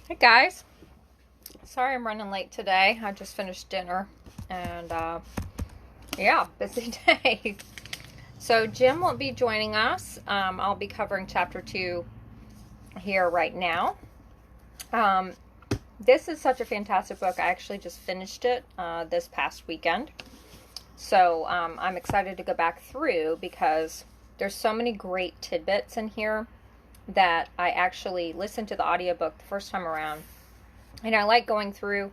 Hey guys, sorry I'm running late today. I just finished dinner and yeah, busy day. So Jim won't be joining us. I'll be covering chapter 2 here right now. This is such a fantastic book. I actually just finished it this past weekend. So I'm excited to go back through because there's so many great tidbits in here that I actually listened to the audiobook the first time around. And I like going through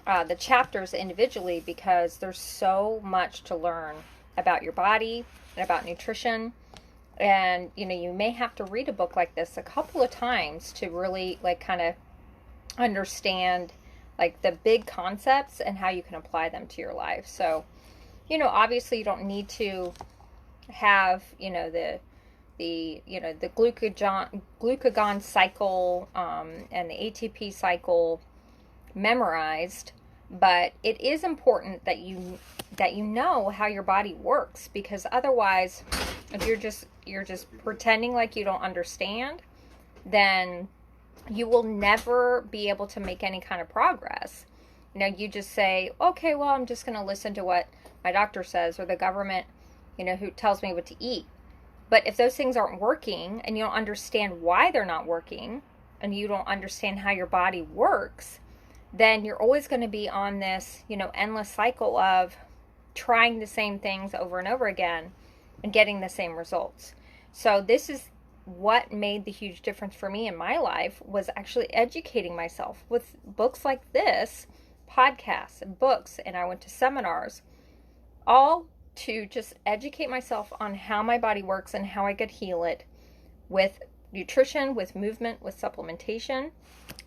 the chapters individually because there's so much to learn about your body and about nutrition. And, you may have to read a book like this a couple of times to really, kind of understand, the big concepts and how you can apply them to your life. So, obviously you don't need to have, the glucagon cycle and the ATP cycle memorized, but it is important that you know how your body works, because otherwise, if you're just pretending like you don't understand, then you will never be able to make any kind of progress. You just say, okay, well, I'm just going to listen to what my doctor says, or the government, who tells me what to eat. But if those things aren't working and you don't understand why they're not working, and you don't understand how your body works, then you're always going to be on this, endless cycle of trying the same things over and over again and getting the same results. So this is what made the huge difference for me in my life, was actually educating myself with books like this, podcasts and books, and I went to seminars, all to just educate myself on how my body works and how I could heal it with nutrition, with movement, with supplementation.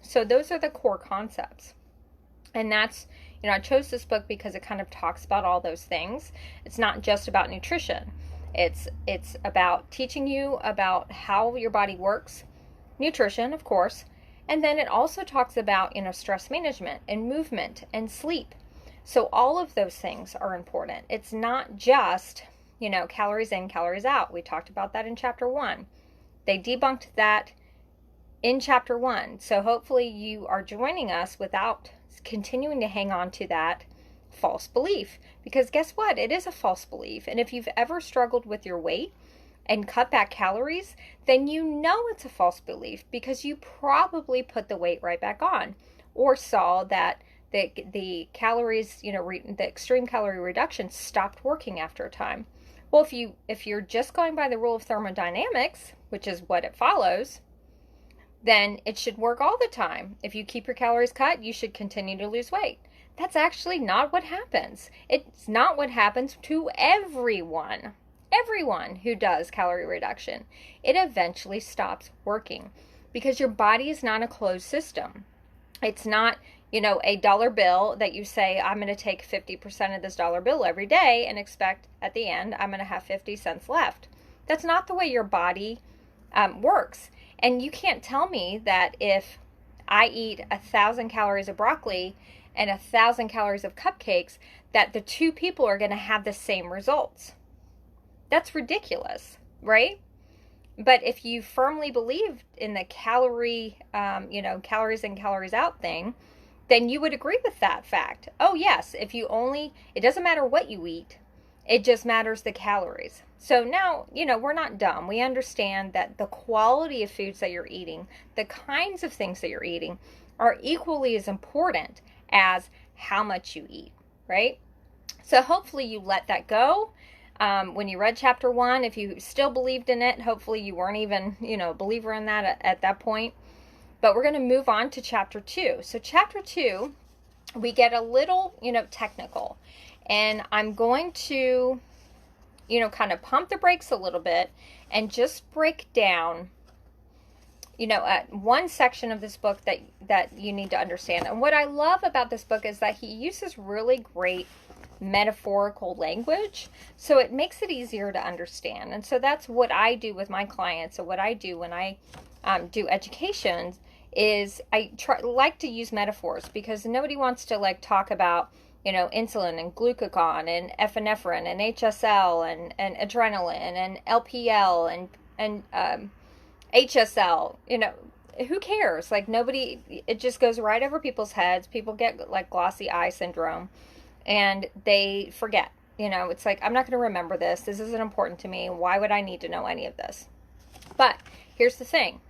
So those are the core concepts. And that's, I chose this book because it kind of talks about all those things. It's not just about nutrition. It's about teaching you about how your body works, nutrition, of course, and then it also talks about, stress management and movement and sleep. So all of those things are important. It's not just, calories in, calories out. We talked about that in chapter 1. They debunked that in chapter 1. So hopefully you are joining us without continuing to hang on to that false belief. Because guess what? It is a false belief. And if you've ever struggled with your weight and cut back calories, then you know it's a false belief, because you probably put the weight right back on, or saw that the calories, the extreme calorie reduction stopped working after a time. Well, if you're just going by the rule of thermodynamics, which is what it follows, then it should work all the time. If you keep your calories cut, you should continue to lose weight. That's actually not what happens. It's not what happens to everyone. Everyone who does calorie reduction. It eventually stops working, because your body is not a closed system. It's not, a dollar bill that you say, I'm going to take 50% of this dollar bill every day and expect at the end I'm going to have 50 cents left. That's not the way your body works. And you can't tell me that if I eat 1,000 calories of broccoli and 1,000 calories of cupcakes, that the two people are going to have the same results. That's ridiculous, right? But if you firmly believe in the calories in, calories out thing, then you would agree with that fact. Oh yes, it doesn't matter what you eat, it just matters the calories. So now, we're not dumb. We understand that the quality of foods that you're eating, the kinds of things that you're eating, are equally as important as how much you eat, right? So hopefully you let that go. When you read chapter 1, if you still believed in it, hopefully you weren't even, a believer in that at that point. But we're going to move on to chapter 2. So chapter 2, we get a little, technical. And I'm going to, kind of pump the brakes a little bit and just break down, one section of this book that you need to understand. And what I love about this book is that he uses really great metaphorical language, so it makes it easier to understand. And so that's what I do with my clients. So what I do when I do education is I like to use metaphors, because nobody wants to talk about insulin and glucagon and epinephrine and HSL and adrenaline and LPL and HSL. who cares? Like, nobody, it just goes right over people's heads. People get like glossy eye syndrome and they forget. It's like, I'm not going to remember this. This isn't important to me. Why would I need to know any of this? But here's the thing.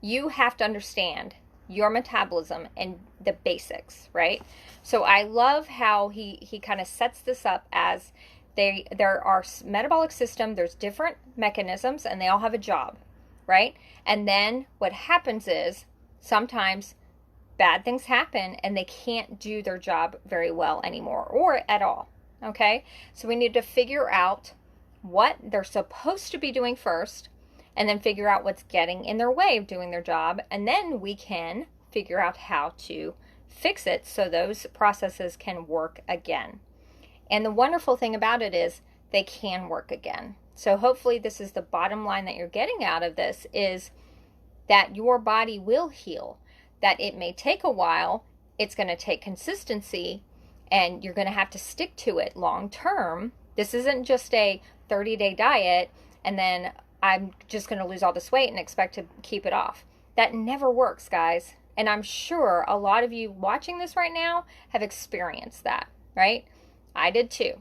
You have to understand your metabolism and the basics, right? So I love how he kind of sets this up as there are metabolic system, there's different mechanisms, and they all have a job, right? And then what happens is sometimes bad things happen and they can't do their job very well anymore or at all. Okay, so we need to figure out what they're supposed to be doing first, and then figure out what's getting in their way of doing their job, and then we can figure out how to fix it so those processes can work again. And the wonderful thing about it is they can work again. So hopefully this is the bottom line that you're getting out of this, is that your body will heal, that it may take a while, it's going to take consistency, and you're going to have to stick to it long term. This isn't just a 30-day diet and then I'm just going to lose all this weight and expect to keep it off. That never works, guys. And I'm sure a lot of you watching this right now have experienced that, right? I did too.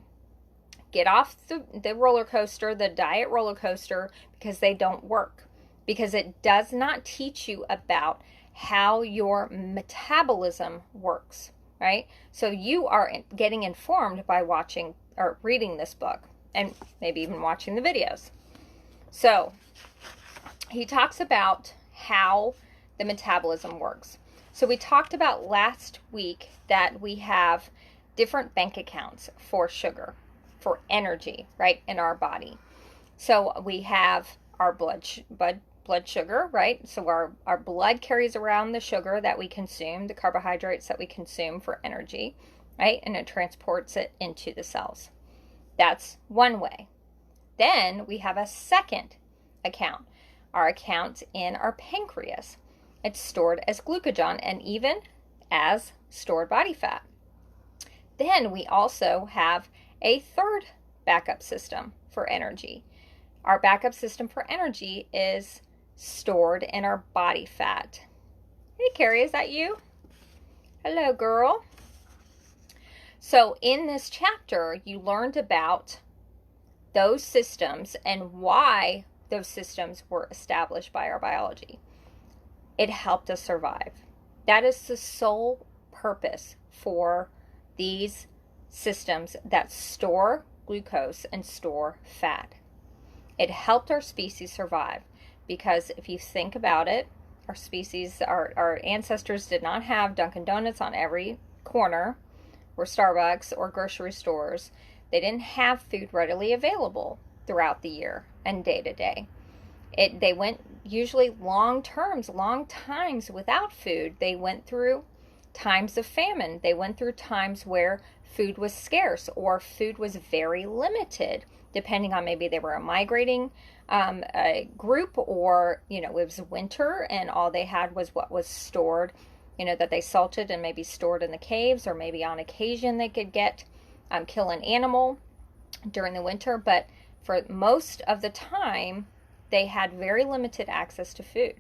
Get off the roller coaster, the diet roller coaster, because they don't work. Because it does not teach you about how your metabolism works. Right? So you are getting informed by watching or reading this book and maybe even watching the videos. So he talks about how the metabolism works. So we talked about last week that we have different bank accounts for sugar, for energy, right, in our body. So we have our blood sugar, right? So our blood carries around the sugar that we consume, the carbohydrates that we consume for energy, right? And it transports it into the cells. That's one way. Then we have a second account, our account in our pancreas. It's stored as glucagon and even as stored body fat. Then we also have a third backup system for energy. Our backup system for energy is stored in our body fat. Hey, Carrie, is that you? Hello, girl. So in this chapter, you learned about those systems and why those systems were established by our biology. It helped us survive. That is the sole purpose for these systems that store glucose and store fat. It helped our species survive. Because if you think about it, our species, our ancestors did not have Dunkin' Donuts on every corner, or Starbucks, or grocery stores. They didn't have food readily available throughout the year and day to day. They went usually long times without food. They went through times of famine. They went through times where food was scarce or food was very limited, depending on maybe they were a migrating a group, or it was winter and all they had was what was stored, that they salted and maybe stored in the caves, or maybe on occasion they could get kill an animal during the winter. But for most of the time they had very limited access to food.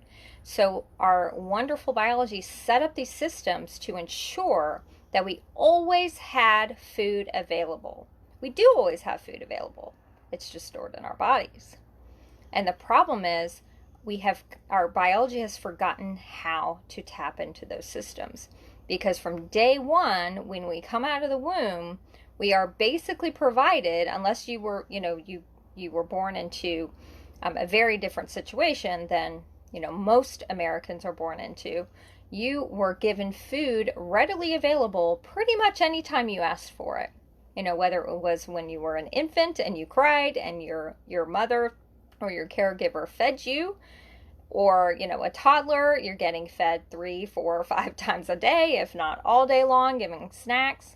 So our wonderful biology set up these systems to ensure that we always had food available. We do always have food available. It's just stored in our bodies. And the problem is our biology has forgotten how to tap into those systems. Because from day one, when we come out of the womb, we are basically provided, unless you were, you were born into a very different situation than, most Americans are born into. You were given food readily available pretty much anytime you asked for it. Whether it was when you were an infant and you cried and your mother or your caregiver fed you, or, a toddler, you're getting fed 3, 4, or 5 times a day, if not all day long, giving snacks.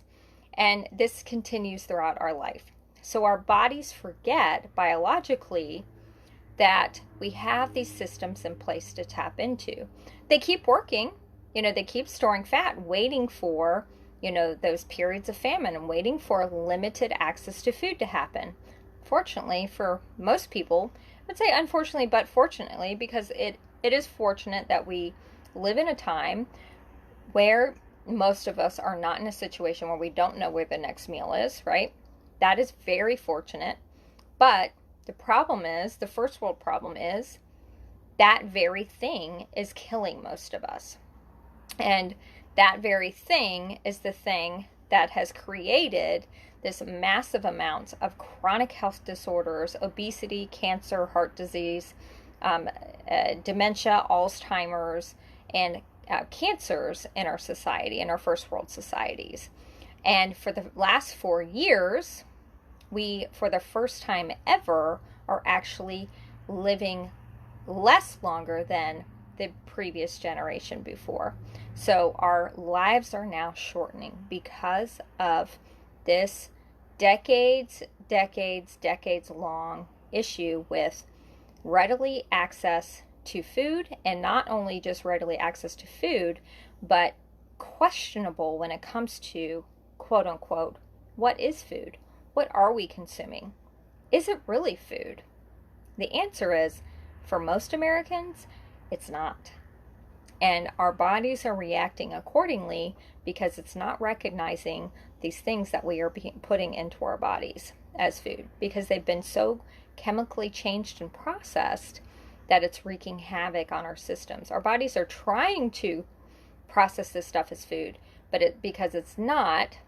And this continues throughout our life. So our bodies forget biologically that we have these systems in place to tap into. They keep working, they keep storing fat, waiting for, those periods of famine and waiting for limited access to food to happen. Fortunately, for most people, I'd say unfortunately, but fortunately, because it it is fortunate that we live in a time where most of us are not in a situation where we don't know where the next meal is, right? That is very fortunate. But the problem is, the first world problem is, that very thing is killing most of us. And that very thing is the thing that has created this massive amount of chronic health disorders, obesity, cancer, heart disease, dementia, Alzheimer's, and cancers in our society, in our first world societies. And for the last 4 years, we, for the first time ever, are actually living less longer than the previous generation before. So our lives are now shortening because of this decades long issue with readily access to food, and not only just readily access to food, but questionable when it comes to, quote unquote, what is food? What are we consuming? Is it really food? The answer is, for most Americans, it's not. And our bodies are reacting accordingly because it's not recognizing these things that we are putting into our bodies as food, because they've been so chemically changed and processed that it's wreaking havoc on our systems. Our bodies are trying to process this stuff as food, but because it's not,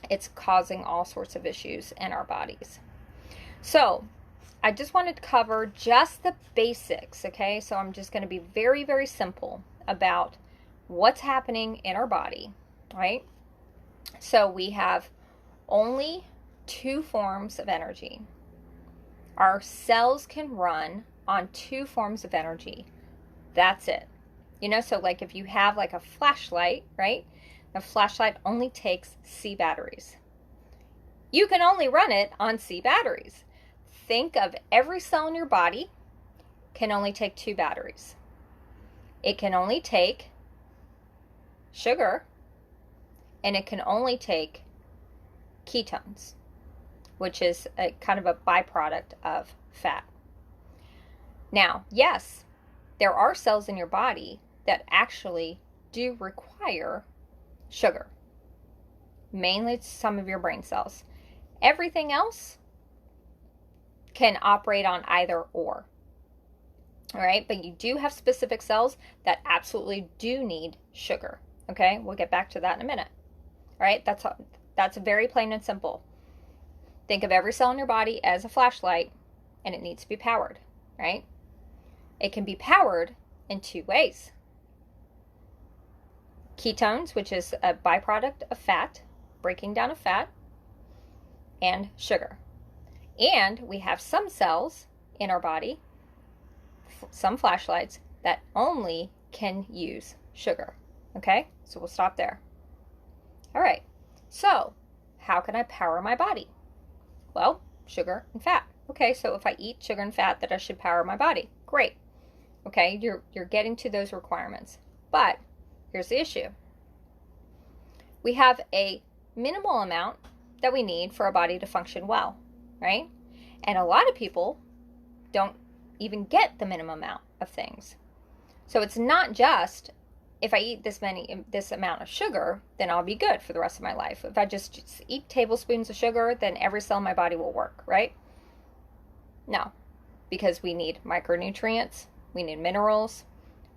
it's causing all sorts of issues in our bodies. So I just wanted to cover just the basics, okay? So I'm just going to be very, very simple about what's happening in our body, right? So we have only 2 forms of energy. Our cells can run on 2 forms of energy. That's it. You know, so like if you have like a flashlight, right? A flashlight only takes C batteries. You can only run it on C batteries. Think of every cell in your body can only take 2 batteries. It can only take sugar, and it can only take ketones, which is a kind of a byproduct of fat. Now, yes, there are cells in your body that actually do require sugar. Mainly it's some of your brain cells. Everything else can operate on either or. All right, but you do have specific cells that absolutely do need sugar. Okay, we'll get back to that in a minute. All right, that's very plain and simple. Think of every cell in your body as a flashlight, and it needs to be powered, right? It can be powered in 2 ways. Ketones, which is a byproduct of fat, breaking down of fat, and sugar. And we have some cells in our body, some flashlights, that only can use sugar. Okay, so we'll stop there. All right, so how can I power my body? Well, sugar and fat. Okay, so if I eat sugar and fat, that I should power my body. Great. Okay, you're getting to those requirements. But here's the issue. We have a minimal amount that we need for our body to function well, right? And a lot of people don't even get the minimum amount of things. So it's not just, if I eat this amount of sugar, then I'll be good for the rest of my life. If I just eat tablespoons of sugar, then every cell in my body will work, right? No, because we need micronutrients, we need minerals,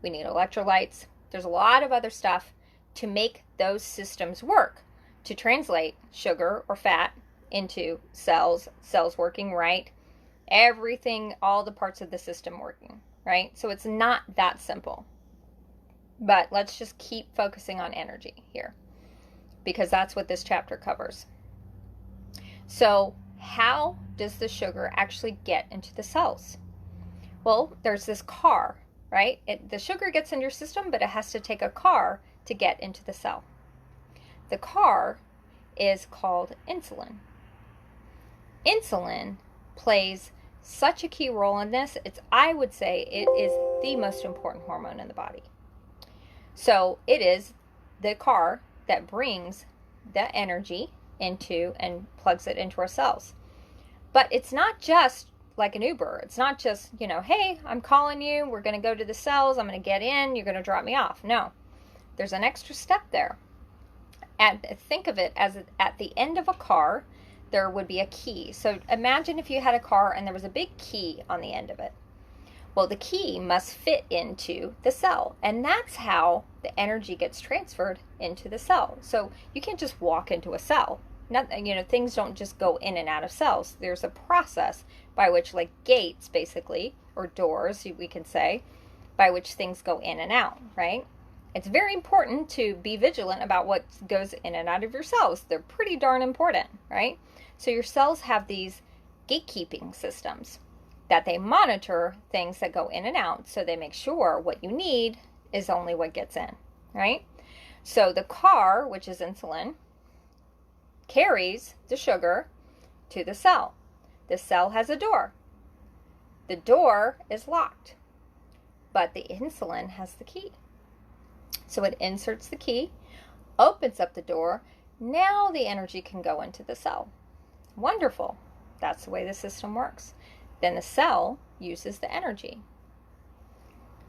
we need electrolytes. There's a lot of other stuff to make those systems work, to translate sugar or fat into cells working right, everything, all the parts of the system working, right? So it's not that simple. But let's just keep focusing on energy here, because that's what this chapter covers. So how does the sugar actually get into the cells? Well, there's this car, right? The sugar gets in your system, but it has to take a car to get into the cell. The car is called insulin. Insulin plays such a key role in this. I would say it is the most important hormone in the body. So it is the car that brings the energy into and plugs it into our cells. But it's not just like an Uber. It's not just, hey, I'm calling you, we're going to go to the cells, I'm going to get in, you're going to drop me off. No, there's an extra step there. And think of it as at the end of a car, there would be a key. So imagine if you had a car and there was a big key on the end of it. Well, the key must fit into the cell, and that's how the energy gets transferred into the cell. So you can't just walk into a cell. Things don't just go in and out of cells. There's a process by which, like gates, basically, or doors, we can say, by which things go in and out, right? It's very important to be vigilant about what goes in and out of your cells. They're pretty darn important, right? So your cells have these gatekeeping systems that they monitor things that go in and out, so they make sure what you need is only what gets in, right? So the car, which is insulin, carries the sugar to the cell. The cell has a door. The door is locked, but the insulin has the key. So it inserts the key, opens up the door. Now the energy can go into the cell. Wonderful. That's the way the system works. Then the cell uses the energy.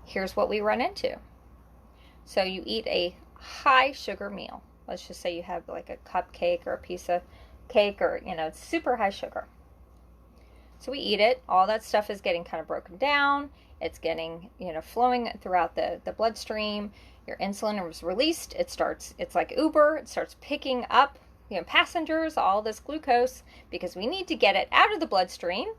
Here's what we run into. So you eat a high sugar meal. Let's just say you have like a cupcake or a piece of cake, or, it's super high sugar. So we eat it. All that stuff is getting kind of broken down. It's getting, flowing throughout the bloodstream. Your insulin is released. It's like Uber. It starts picking up, passengers, all this glucose, because we need to get it out of the bloodstream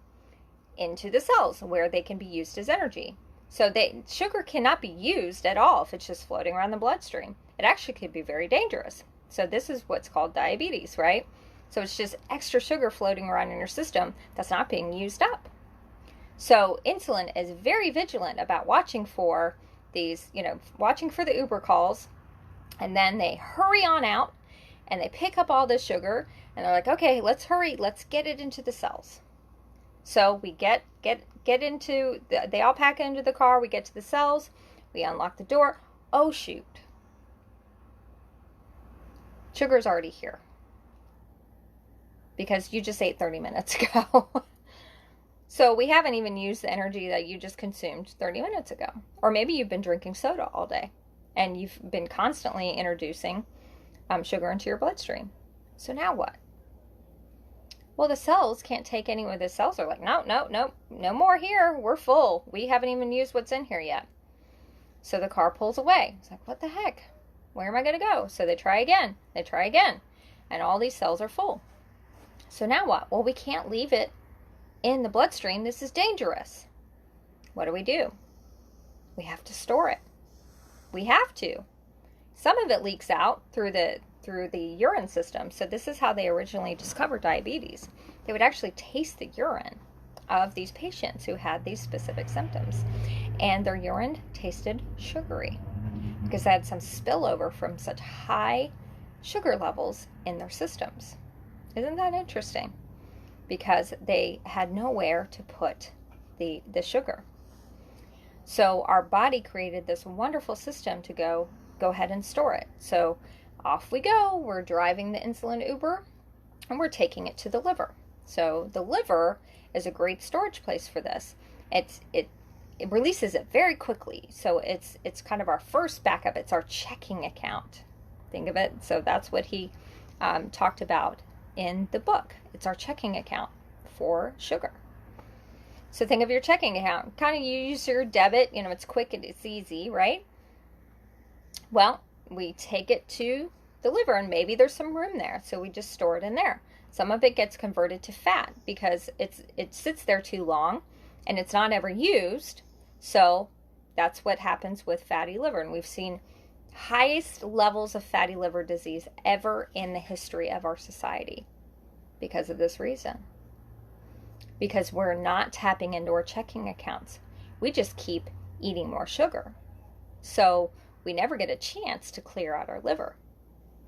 into the cells where they can be used as energy. So sugar cannot be used at all if it's just floating around the bloodstream. It actually could be very dangerous. So this is what's called diabetes, right? So it's just extra sugar floating around in your system that's not being used up. So insulin is very vigilant about watching for these, watching for the Uber calls, and then they hurry on out and they pick up all this sugar and they're like, okay, let's hurry, let's get it into the cells. So we get into, they all pack into the car, we get to the cells, we unlock the door. Oh, shoot. Sugar's already here. Because you just ate 30 minutes ago. So we haven't even used the energy that you just consumed 30 minutes ago. Or maybe you've been drinking soda all day and you've been constantly introducing sugar into your bloodstream. So now what? Well, the cells can't take any of the cells are like, no more here. We're full. We haven't even used what's in here yet. So the car pulls away. It's like, what the heck? Where am I going to go? So they try again. And all these cells are full. So now what? Well, we can't leave it in the bloodstream. This is dangerous. What do? We have to store it. We have to. Some of it leaks out through the urine system. So this is how they originally discovered diabetes. They would actually taste the urine of these patients who had these specific symptoms, and their urine tasted sugary because they had some spillover from such high sugar levels in their systems. Isn't that interesting? Because they had nowhere to put the sugar. So our body created this wonderful system to go ahead and store it. So off we go. We're driving the insulin Uber and we're taking it to the liver. So the liver is a great storage place for this. It releases it very quickly. So it's kind of our first backup. It's our checking account. Think of it. So that's what he talked about in the book. It's our checking account for sugar. So think of your checking account. Kind of you use your debit. It's quick and it's easy, right? Well, we take it to the liver and maybe there's some room there. So we just store it in there. Some of it gets converted to fat because it sits there too long and it's not ever used. So that's what happens with fatty liver. And we've seen highest levels of fatty liver disease ever in the history of our society because of this reason. Because we're not tapping into our checking accounts. We just keep eating more sugar. So we never get a chance to clear out our liver.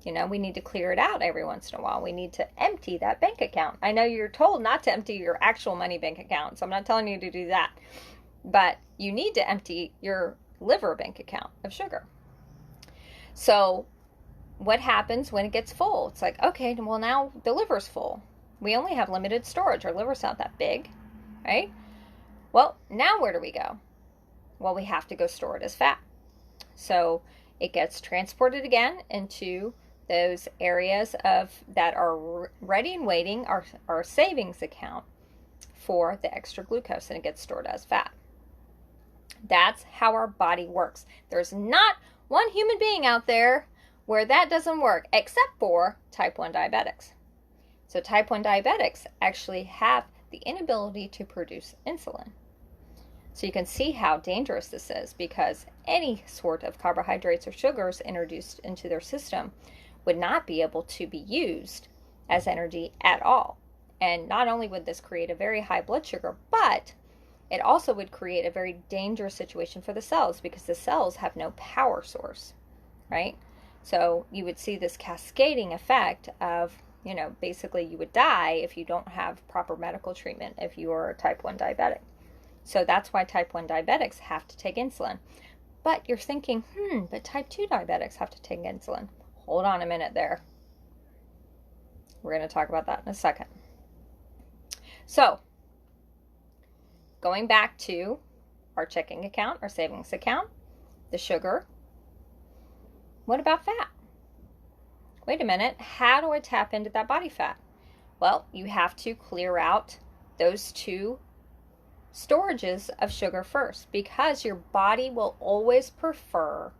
We need to clear it out every once in a while. We need to empty that bank account. I know you're told not to empty your actual money bank account, so I'm not telling you to do that. But you need to empty your liver bank account of sugar. So what happens when it gets full? It's like, okay, well now the liver's full. We only have limited storage. Our liver's not that big. right? Well, now where do we go? Well, we have to go store it as fat. So it gets transported again into those areas that are ready and waiting, our savings account for the extra glucose, and it gets stored as fat. That's how our body works. There's not one human being out there where that doesn't work, except for type 1 diabetics. So type 1 diabetics actually have the inability to produce insulin. So you can see how dangerous this is, because any sort of carbohydrates or sugars introduced into their system would not be able to be used as energy at all. And not only would this create a very high blood sugar, but it also would create a very dangerous situation for the cells, because the cells have no power source, right? So you would see this cascading effect of, basically you would die if you don't have proper medical treatment if you are a type 1 diabetic. So that's why type 1 diabetics have to take insulin. But you're thinking, but type 2 diabetics have to take insulin. Hold on a minute there. We're going to talk about that in a second. So, going back to our checking account, our savings account, the sugar. What about fat? Wait a minute, how do I tap into that body fat? Well, you have to clear out those two storages of sugar first, because your body will always prefer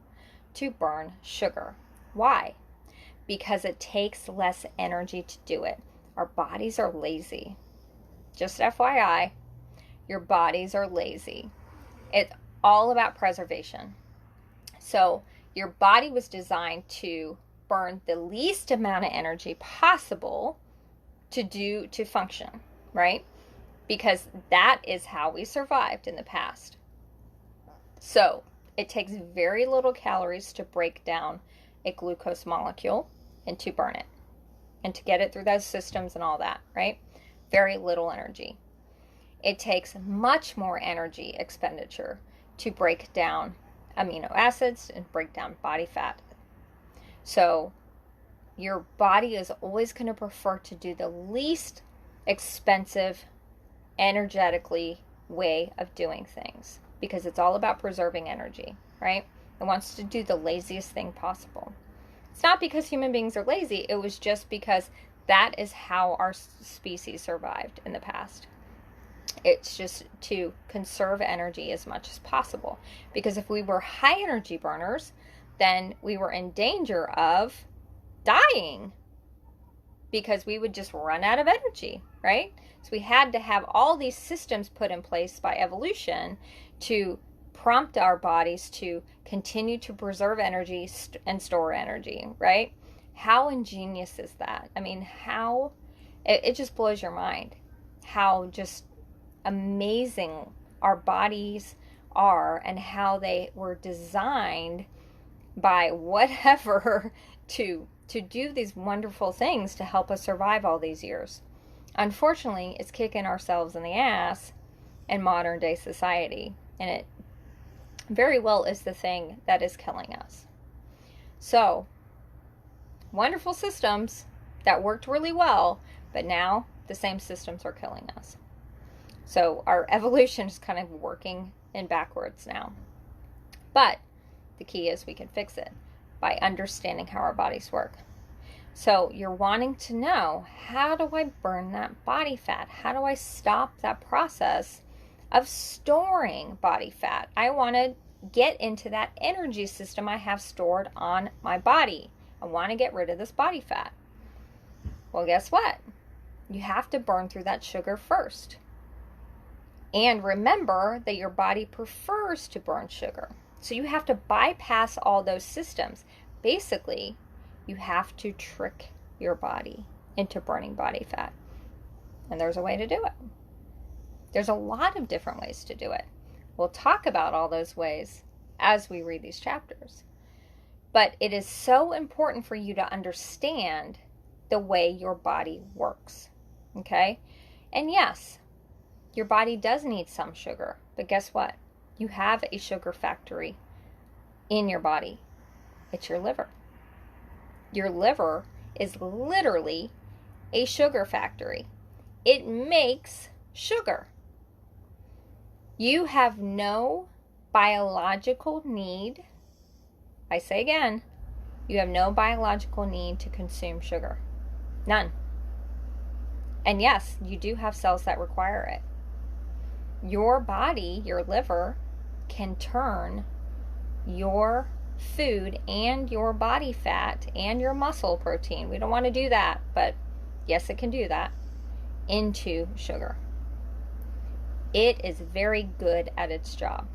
to burn sugar. Why? Because it takes less energy to do it. Our bodies are lazy. Just FYI, your bodies are lazy. It's all about preservation. So your body was designed to burn the least amount of energy possible to function, right? Because that is how we survived in the past. So it takes very little calories to break down a glucose molecule and to burn it and to get it through those systems and all that, right? Very little energy. It takes much more energy expenditure to break down amino acids and break down body fat. So your body is always going to prefer to do the least expensive, energetically way of doing things, because it's all about preserving energy, right? It wants to do the laziest thing possible. It's not because human beings are lazy. It was just because that is how our species survived in the past. It's just to conserve energy as much as possible. Because if we were high energy burners, then we were in danger of dying, because we would just run out of energy, right? So we had to have all these systems put in place by evolution to prompt our bodies to continue to preserve energy and store energy, right? How ingenious is that? I mean, it just blows your mind how just amazing our bodies are, and how they were designed by whatever to do these wonderful things to help us survive all these years. Unfortunately, it's kicking ourselves in the ass in modern day society, and it very well is the thing that is killing us. So, wonderful systems that worked really well, but now the same systems are killing us. So our evolution is kind of working in backwards now. But the key is we can fix it by understanding how our bodies work. So you're wanting to know, how do I burn that body fat? How do I stop that process of storing body fat? I want to get into that energy system I have stored on my body. I want to get rid of this body fat. Well, guess what? You have to burn through that sugar first. And remember that your body prefers to burn sugar. So you have to bypass all those systems. Basically, you have to trick your body into burning body fat. And there's a way to do it. There's a lot of different ways to do it. We'll talk about all those ways as we read these chapters. But it is so important for you to understand the way your body works. Okay? And yes, your body does need some sugar, but guess what? You have a sugar factory in your body. It's your liver. Your liver is literally a sugar factory. It makes sugar. You have no biological need, I say again, you have no biological need to consume sugar. None. And yes, you do have cells that require it. Your body, your liver, can turn your food and your body fat and your muscle protein, we don't want to do that, but yes, it can do that, into sugar. It is very good at its job,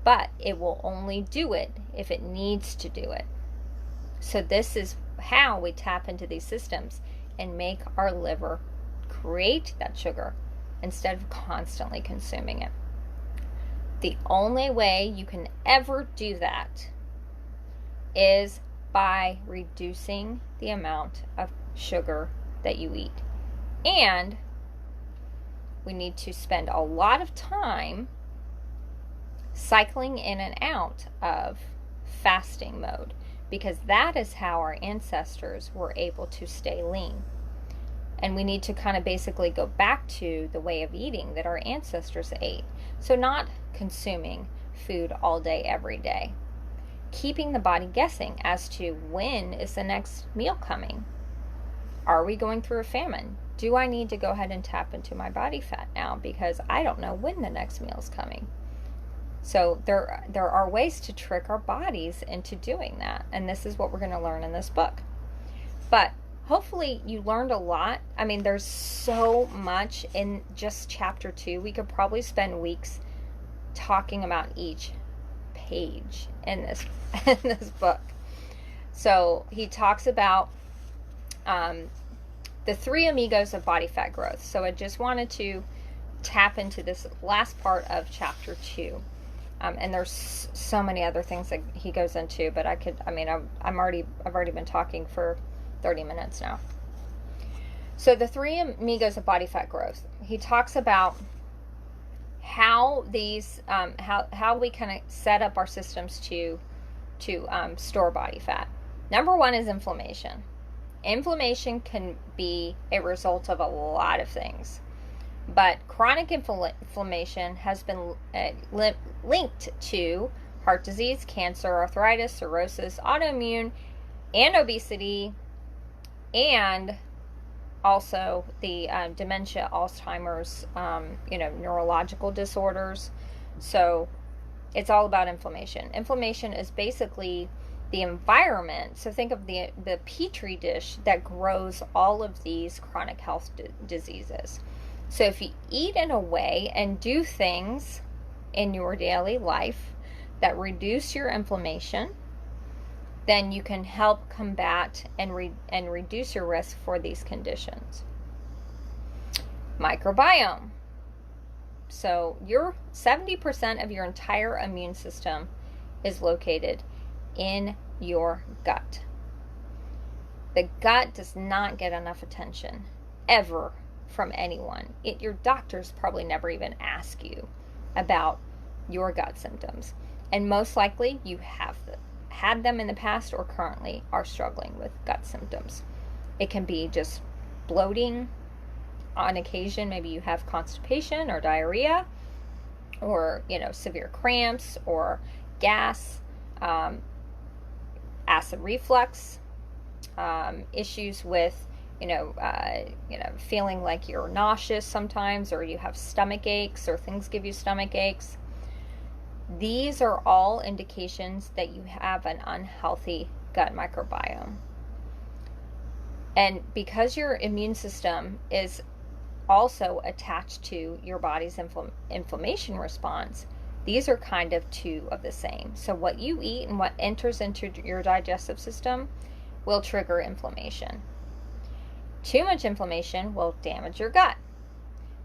but it will only do it if it needs to do it. So this is how we tap into these systems and make our liver create that sugar instead of constantly consuming it. The only way you can ever do that is by reducing the amount of sugar that you eat. And we need to spend a lot of time cycling in and out of fasting mode, because that is how our ancestors were able to stay lean. And we need to kind of basically go back to the way of eating that our ancestors ate. So not consuming food all day, every day. Keeping the body guessing as to when is the next meal coming. Are we going through a famine? Do I need to go ahead and tap into my body fat now because I don't know when the next meal is coming? So there are ways to trick our bodies into doing that. And this is what we're going to learn in this book. But hopefully you learned a lot. I mean, there's so much in just chapter 2. We could probably spend weeks talking about each page in this book. So he talks about the 3 Amigos of body fat growth. So I just wanted to tap into this last part of chapter 2. And there's so many other things that he goes into, but I've already been talking for 30 minutes now. So the 3 Amigos of body fat growth. He talks about how these how we kind of set up our systems to store body fat. Number 1 is inflammation. Inflammation can be a result of a lot of things, but chronic inflammation has been linked to heart disease, cancer, arthritis, cirrhosis, autoimmune, and obesity, and also the dementia, Alzheimer's, neurological disorders. So it's all about inflammation. Inflammation is basically the environment. So think of the petri dish that grows all of these chronic health diseases. So if you eat in a way and do things in your daily life that reduce your inflammation, then you can help combat and reduce your risk for these conditions. Microbiome. So your 70% of your entire immune system is located in your gut. The gut does not get enough attention ever from anyone. Your doctors probably never even ask you about your gut symptoms, and most likely you have had them in the past or currently are struggling with gut symptoms. It can be just bloating. On occasion, maybe you have constipation or diarrhea, or severe cramps or gas, acid reflux, issues with feeling like you're nauseous sometimes, or you have stomach aches, or things give you stomach aches. These are all indications that you have an unhealthy gut microbiome. And because your immune system is also attached to your body's inflammation response, these are kind of two of the same. So what you eat and what enters into your digestive system will trigger inflammation. Too much inflammation will damage your gut.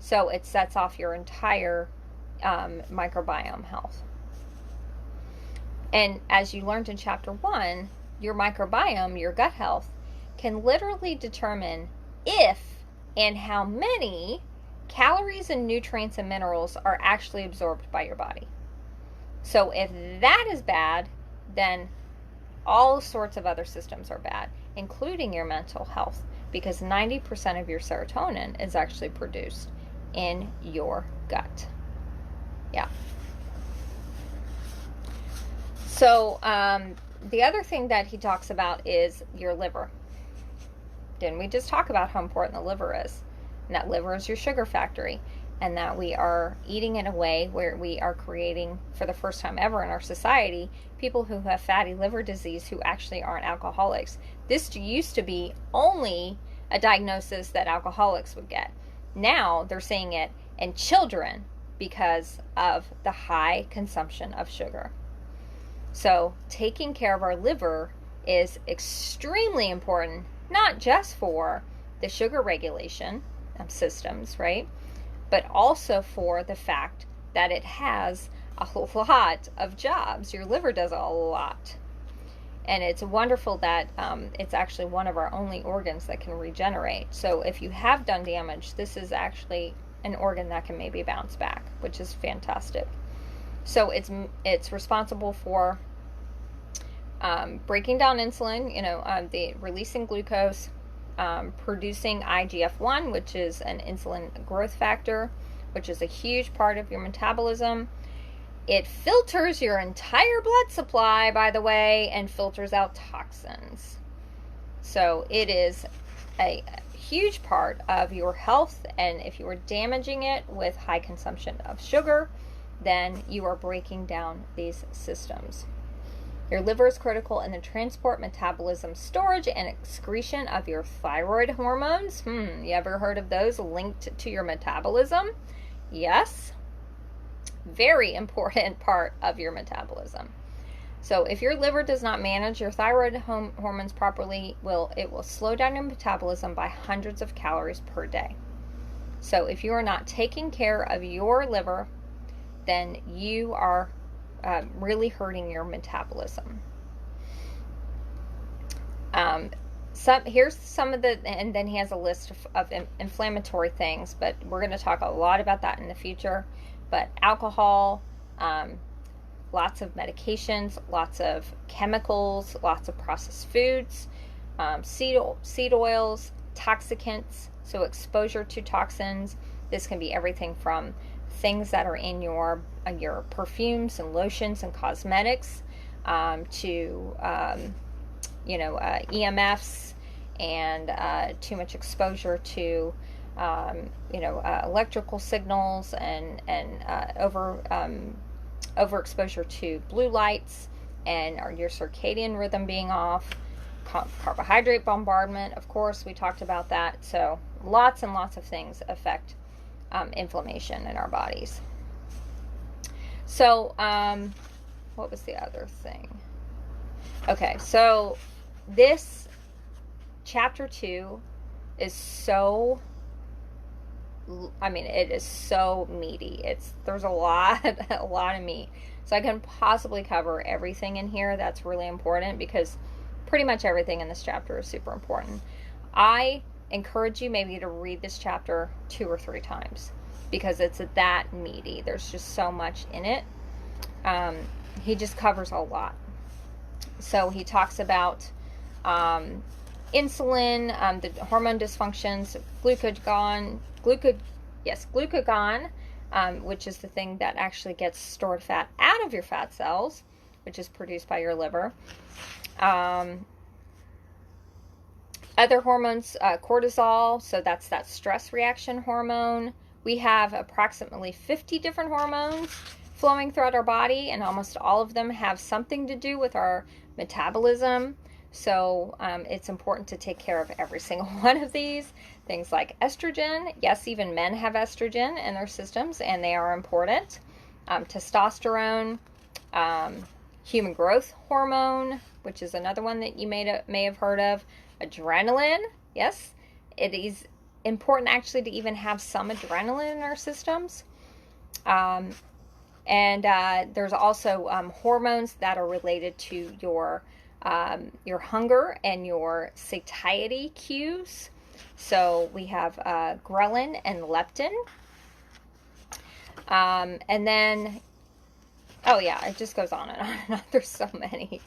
So it sets off your entire microbiome health. And as you learned in chapter 1, your microbiome, your gut health, can literally determine if and how many calories and nutrients and minerals are actually absorbed by your body. So if that is bad, then all sorts of other systems are bad, including your mental health, because 90% of your serotonin is actually produced in your gut. Yeah. So, the other thing that he talks about is your liver. Didn't we just talk about how important the liver is? And that liver is your sugar factory. And that we are eating in a way where we are creating, for the first time ever in our society, people who have fatty liver disease who actually aren't alcoholics. This used to be only a diagnosis that alcoholics would get. Now they're seeing it in children because of the high consumption of sugar. So taking care of our liver is extremely important, not just for the sugar regulation systems, right? But also for the fact that it has a lot of jobs. Your liver does a lot. And it's wonderful that it's actually one of our only organs that can regenerate. So if you have done damage, this is actually an organ that can maybe bounce back, which is fantastic. So it's responsible for breaking down insulin, the releasing glucose, producing IGF-1, which is an insulin growth factor, which is a huge part of your metabolism. It filters your entire blood supply, by the way, and filters out toxins. So it is a huge part of your health, and if you are damaging it with high consumption of sugar, then you are breaking down these systems. Your liver is critical in the transport, metabolism, storage, and excretion of your thyroid hormones. You ever heard of those linked to your metabolism? Yes. Very important part of your metabolism. So if your liver does not manage your thyroid hormones properly, it will slow down your metabolism by hundreds of calories per day. So if you are not taking care of your liver, then you are really hurting your metabolism. Here's some of the, and then he has a list of inflammatory things, but we're going to talk a lot about that in the future. But alcohol, lots of medications, lots of chemicals, lots of processed foods, seed oils, toxicants, so exposure to toxins. This can be everything from things that are in your perfumes and lotions and cosmetics, to EMFs and too much exposure to electrical signals and overexposure to blue lights, and your circadian rhythm being off, carbohydrate bombardment, of course, we talked about that. So lots and lots of things affect inflammation in our bodies. So what was the other thing? Okay, so this chapter 2 is so, it is so meaty. There's a lot of meat. So I can possibly cover everything in here that's really important, because pretty much everything in this chapter is super important. I encourage you maybe to read this chapter 2 or 3 times, because it's that meaty. There's just so much in it. He just covers a lot. So he talks about insulin, the hormone dysfunctions, glucagon, which is the thing that actually gets stored fat out of your fat cells, which is produced by your liver. Other hormones, cortisol, so that's that stress reaction hormone. We have approximately 50 different hormones flowing throughout our body, and almost all of them have something to do with our metabolism. So it's important to take care of every single one of these. Things like estrogen. Yes, even men have estrogen in their systems, and they are important. Testosterone, human growth hormone, which is another one that you may have heard of. Adrenaline. Yes, it is important actually to even have some adrenaline in our systems. And there's also hormones that are related to your hunger and your satiety cues. So we have ghrelin and leptin. And then, oh yeah, it just goes on and on and on. There's so many.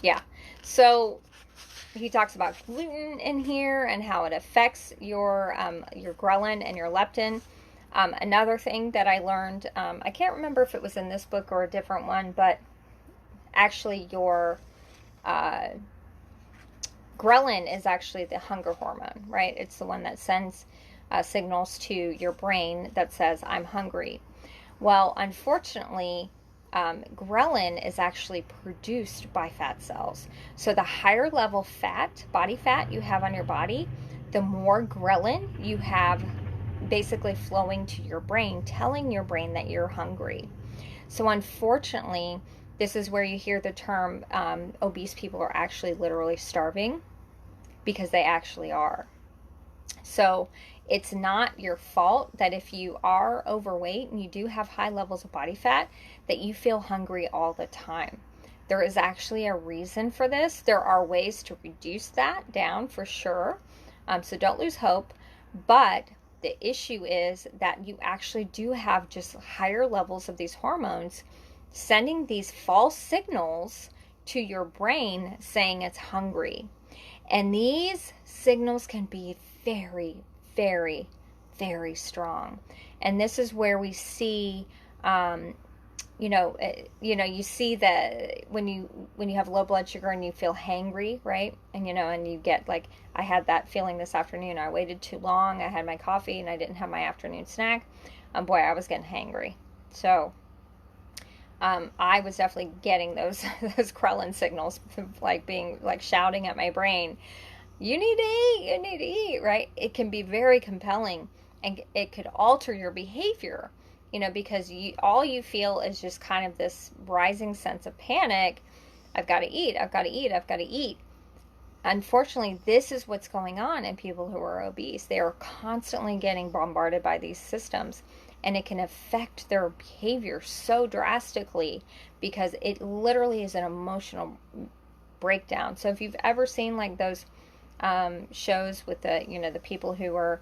Yeah. So he talks about gluten in here and how it affects your ghrelin and your leptin. Another thing that I learned, I can't remember if it was in this book or a different one, but actually your ghrelin is actually the hunger hormone, right? It's the one that sends signals to your brain that says, I'm hungry. Well, unfortunately, ghrelin is actually produced by fat cells. So the higher level fat, body fat you have on your body, the more ghrelin you have basically flowing to your brain, telling your brain that you're hungry. So unfortunately, this is where you hear the term obese people are actually literally starving, because they actually are. So it's not your fault that if you are overweight and you do have high levels of body fat, that you feel hungry all the time. There is actually a reason for this. There are ways to reduce that down for sure. So don't lose hope. But the issue is that you actually do have just higher levels of these hormones sending these false signals to your brain saying it's hungry. And these signals can be very, very, very strong. And this is where we see, you see that when you have low blood sugar and you feel hangry, right? And and you get like, I had that feeling this afternoon. I waited too long. I had my coffee and I didn't have my afternoon snack. Boy, I was getting hangry. So I was definitely getting those ghrelin signals, like being like shouting at my brain, you need to eat, you need to eat, right? It can be very compelling, and it could alter your behavior, because all you feel is just kind of this rising sense of panic. I've got to eat, I've got to eat, I've got to eat. Unfortunately, this is what's going on in people who are obese. They are constantly getting bombarded by these systems, and it can affect their behavior so drastically because it literally is an emotional breakdown. So if you've ever seen like those shows with the people who are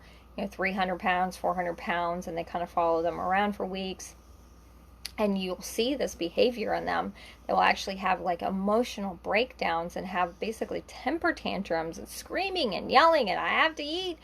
300 pounds, 400 pounds, and they kind of follow them around for weeks, and you'll see this behavior in them. They will actually have like emotional breakdowns and have basically temper tantrums and screaming and yelling and I have to eat.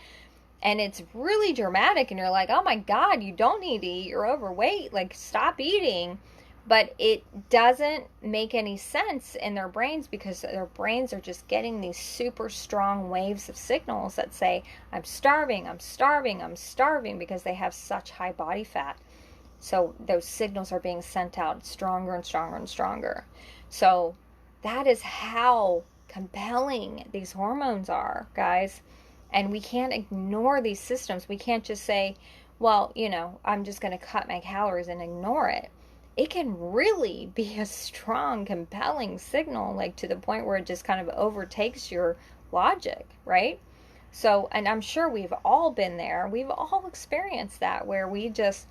And it's really dramatic, and you're like, oh my God, you don't need to eat, you're overweight, like stop eating. But it doesn't make any sense in their brains, because their brains are just getting these super strong waves of signals that say, I'm starving, I'm starving, I'm starving, because they have such high body fat. So those signals are being sent out stronger and stronger and stronger. So that is how compelling these hormones are, guys. And we can't ignore these systems. We can't just say, well, I'm just going to cut my calories and ignore it. It can really be a strong, compelling signal, like to the point where it just kind of overtakes your logic, right? So, and I'm sure we've all been there. We've all experienced that, where we just,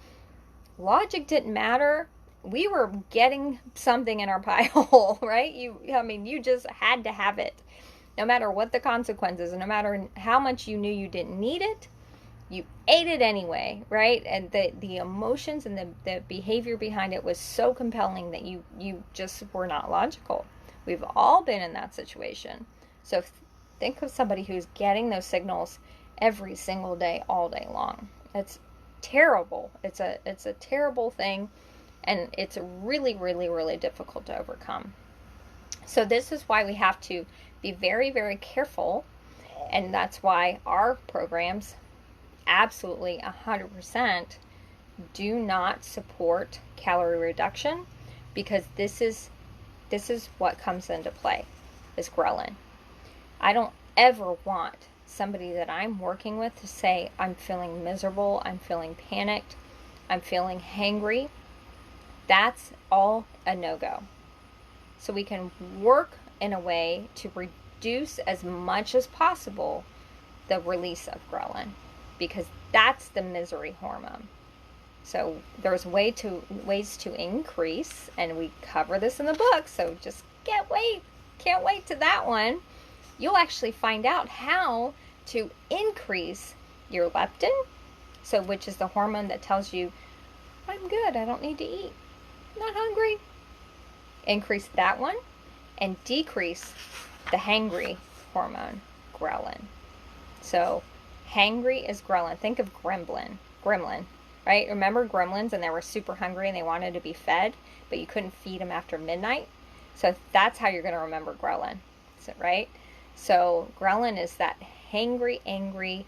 logic didn't matter. We were getting something in our pie hole, right? You just had to have it. No matter what the consequences, and no matter how much you knew you didn't need it, you ate it anyway, right? And the emotions and the behavior behind it was so compelling that you just were not logical. We've all been in that situation. So think of somebody who's getting those signals every single day, all day long. It's terrible. It's a terrible thing, and it's really, really, really difficult to overcome. So this is why we have to be very, very careful, and that's why our programs absolutely 100% do not support calorie reduction, because this is what comes into play, is ghrelin. I don't ever want somebody that I'm working with to say, I'm feeling miserable, I'm feeling panicked, I'm feeling hangry. That's all a no-go. So we can work in a way to reduce as much as possible the release of ghrelin, because that's the misery hormone. So there's ways to increase, and we cover this in the book, so just can't wait to that one. You'll actually find out how to increase your leptin, so which is the hormone that tells you, I'm good, I don't need to eat, I'm not hungry. Increase that one, and decrease the hangry hormone, ghrelin. So hangry is ghrelin. Think of gremlin. right? Remember gremlins, and they were super hungry and they wanted to be fed, but you couldn't feed them after midnight? So that's how you're going to remember ghrelin, right? So ghrelin is that hangry, angry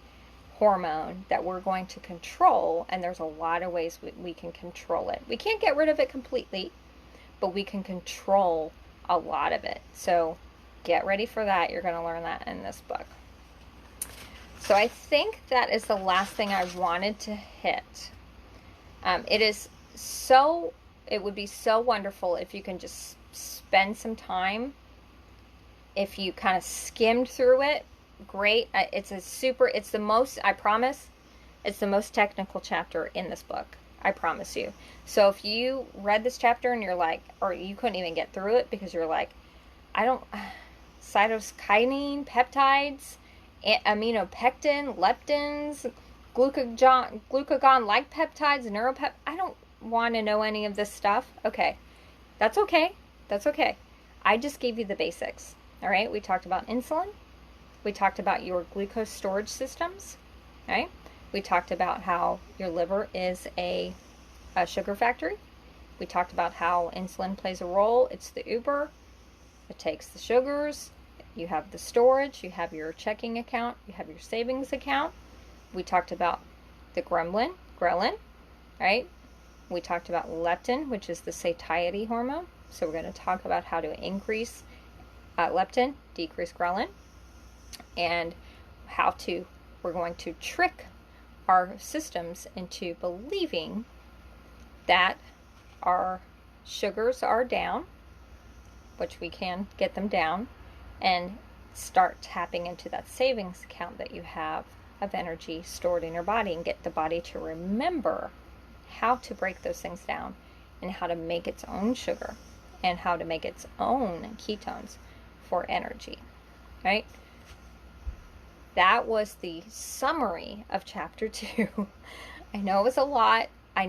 hormone that we're going to control, and there's a lot of ways we can control it. We can't get rid of it completely, but we can control a lot of it. So get ready for that. You're going to learn that in this book. So I think that is the last thing I wanted to hit. It would be so wonderful if you can just spend some time. If you kind of skimmed through it, great. It's the most, I promise, it's the most technical chapter in this book. I promise you. So if you read this chapter and you're like, or you couldn't even get through it because you're like, cytokinin, peptides, aminopectin, leptins, glucagon-like peptides, I don't want to know any of this stuff. Okay. That's okay. That's okay. I just gave you the basics. All right. We talked about insulin. We talked about your glucose storage systems. Right. We talked about how your liver is a sugar factory. We talked about how insulin plays a role. It's the Uber. It takes the sugars. You have the storage. You have your checking account. You have your savings account. We talked about the ghrelin, right? We talked about leptin, which is the satiety hormone. So we're going to talk about how to increase leptin, decrease ghrelin, and we're going to trick our systems into believing that our sugars are down, which we can get them down, and start tapping into that savings account that you have of energy stored in your body, and get the body to remember how to break those things down and how to make its own sugar and how to make its own ketones for energy, right? That was the summary of chapter 2. I know it was a lot. I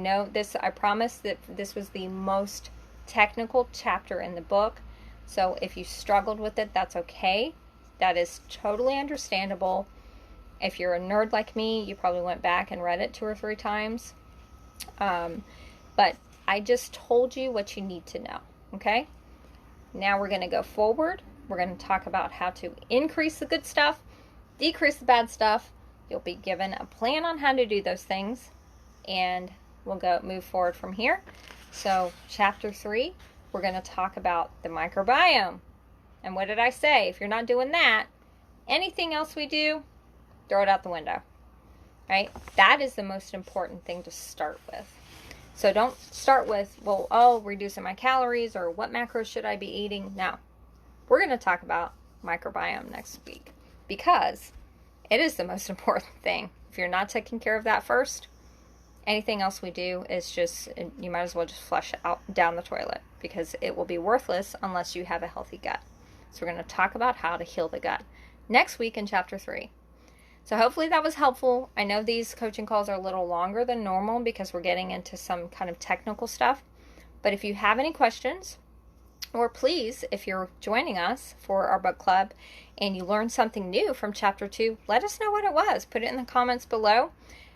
promise that this was the most technical chapter in the book. So if you struggled with it, that's okay. That is totally understandable. If you're a nerd like me, you probably went back and read it 2 or 3 times. But I just told you what you need to know, okay? Now we're going to go forward. We're going to talk about how to increase the good stuff, decrease the bad stuff. You'll be given a plan on how to do those things, and we'll move forward from here. So chapter 3, we're going to talk about the microbiome. And what did I say? If you're not doing that, anything else we do, throw it out the window, right? That is the most important thing to start with. So don't start with, reducing my calories or what macros should I be eating. No, we're going to talk about microbiome next week because it is the most important thing. If you're not taking care of that first, anything else we do is you might as well just flush it out down the toilet because it will be worthless unless you have a healthy gut. So we're going to talk about how to heal the gut next week in chapter 3. So hopefully that was helpful. I know these coaching calls are a little longer than normal because we're getting into some kind of technical stuff. But if you have any questions, or please, if you're joining us for our book club and you learned something new from chapter 2, let us know what it was. Put it in the comments below.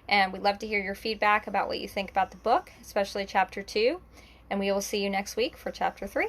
And we'd love to hear your feedback about what you think about the book, especially chapter 2. And we will see you next week for chapter 3.